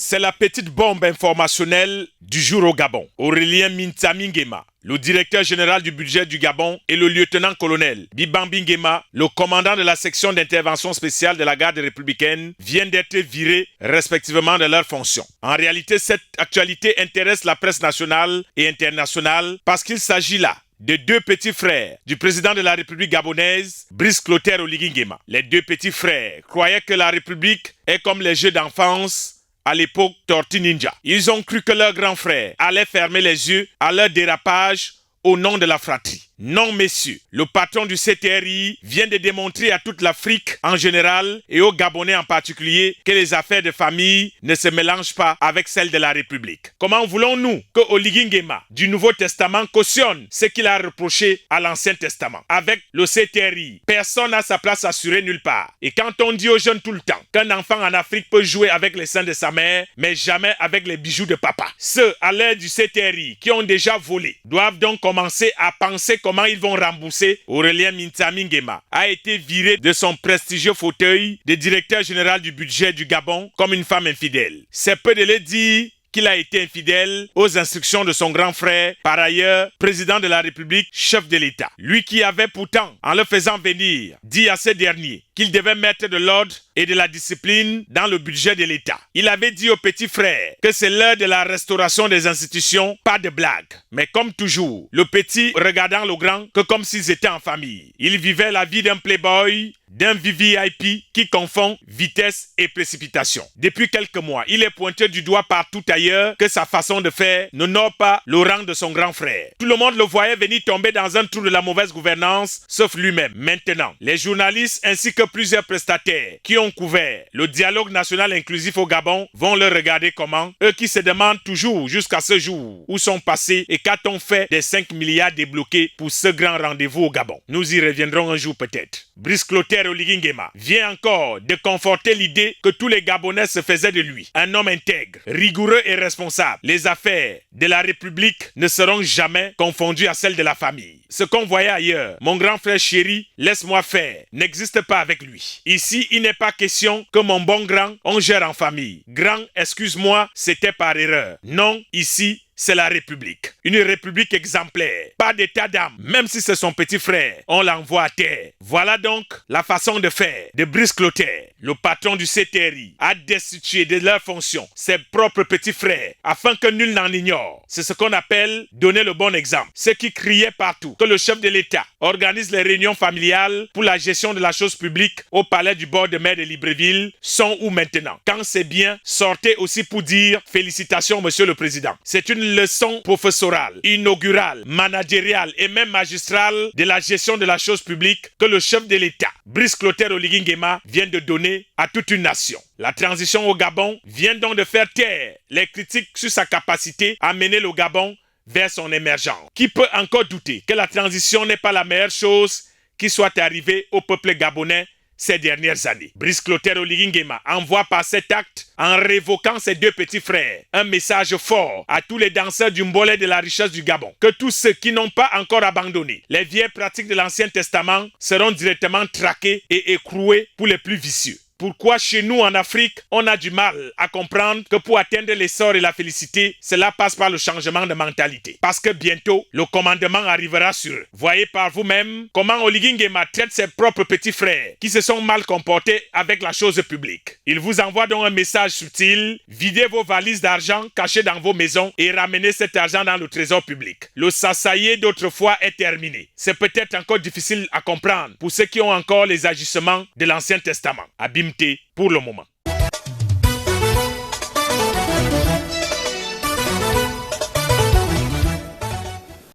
C'est la petite bombe informationnelle du jour au Gabon. Aurélien Mintami Nguema, le directeur général du budget du Gabon, et le lieutenant-colonel Bibambi Nguema, le commandant de la section d'intervention spéciale de la garde républicaine, viennent d'être virés respectivement de leurs fonctions. En réalité, cette actualité intéresse la presse nationale et internationale parce qu'il s'agit là de deux petits frères du président de la République gabonaise, Brice Clotaire Oligui Nguema. Les deux petits frères croyaient que la République est comme les jeux d'enfance à l'époque Tortue Ninja. Ils ont cru que leur grand frère allait fermer les yeux à leur dérapage au nom de la fratrie. Non, messieurs, le patron du CTRI vient de démontrer à toute l'Afrique en général et aux Gabonais en particulier que les affaires de famille ne se mélangent pas avec celles de la République. Comment voulons-nous que Oligui Nguema du Nouveau Testament cautionne ce qu'il a reproché à l'Ancien Testament? Avec le CTRI, personne n'a sa place assurée nulle part. Et quand on dit aux jeunes tout le temps qu'un enfant en Afrique peut jouer avec les seins de sa mère, mais jamais avec les bijoux de papa, ceux à l'ère du CTRI qui ont déjà volé doivent donc commencer à penser comment ils vont rembourser. Aurélien Mintami Nguema a été viré de son prestigieux fauteuil de directeur général du budget du Gabon comme une femme infidèle. C'est peu de le dire qu'il a été infidèle aux instructions de son grand frère, par ailleurs président de la République, chef de l'État. Lui qui avait pourtant, en le faisant venir, dit à ce dernier qu'il devait mettre de l'ordre et de la discipline dans le budget de l'État. Il avait dit au petit frère que c'est l'heure de la restauration des institutions, pas de blague. Mais comme toujours, le petit regardant le grand que comme s'ils étaient en famille. Il vivait la vie d'un playboy, d'un VVIP qui confond vitesse et précipitation. Depuis quelques mois, il est pointé du doigt partout ailleurs que sa façon de faire n'honore pas le rang de son grand frère. Tout le monde le voyait venir tomber dans un trou de la mauvaise gouvernance, sauf lui-même. Maintenant, les journalistes ainsi que plusieurs prestataires qui ont couvert le dialogue national inclusif au Gabon vont le regarder comment, eux qui se demandent toujours jusqu'à ce jour où sont passés et qu'a-t-on fait des 5 milliards débloqués pour ce grand rendez-vous au Gabon. Nous y reviendrons un jour peut-être. Brice Clotaire Oligui Nguema vient encore de conforter l'idée que tous les Gabonais se faisaient de lui. Un homme intègre, rigoureux et responsable. Les affaires de la République ne seront jamais confondues à celles de la famille. Ce qu'on voyait ailleurs, mon grand frère chéri, laisse-moi faire, n'existe pas avec lui. Ici, il n'est pas question que mon bon grand, on gère en famille. Grand, excuse-moi, c'était par erreur. Non, ici, c'est la République. Une République exemplaire. Pas d'état d'âme. Même si c'est son petit frère, on l'envoie à terre. Voilà donc la façon de faire de Brice Clotaire. Le patron du CTRI a destitué de leur fonction ses propres petits frères afin que nul n'en ignore. C'est ce qu'on appelle donner le bon exemple. Ceux qui criaient partout que le chef de l'État organise les réunions familiales pour la gestion de la chose publique au palais du bord de mer de Libreville sont où maintenant? Quand c'est bien, sortez aussi pour dire félicitations monsieur le président. C'est une leçon professorale, inaugurale, managériale et même magistrale de la gestion de la chose publique que le chef de l'État, Brice Clotaire Oligui Nguema, vient de donner à toute une nation. La transition au Gabon vient donc de faire taire les critiques sur sa capacité à mener le Gabon vers son émergence. Qui peut encore douter que la transition n'est pas la meilleure chose qui soit arrivée au peuple gabonais ces dernières années? Brice Clotaire Oligui Nguema envoie par cet acte, en révoquant ses deux petits frères, un message fort à tous les danseurs du mbolé de la richesse du Gabon, que tous ceux qui n'ont pas encore abandonné les vieilles pratiques de l'Ancien Testament seront directement traqués et écroués pour les plus vicieux. Pourquoi chez nous en Afrique, on a du mal à comprendre que pour atteindre l'essor et la félicité, cela passe par le changement de mentalité. Parce que bientôt, le commandement arrivera sur eux. Voyez par vous-même comment Oligui Nguema traite ses propres petits frères qui se sont mal comportés avec la chose publique. Il vous envoie donc un message subtil: videz vos valises d'argent cachées dans vos maisons et ramenez cet argent dans le trésor public. Le sassaillé d'autrefois est terminé. C'est peut-être encore difficile à comprendre pour ceux qui ont encore les agissements de l'Ancien Testament. Abîme pour le moment.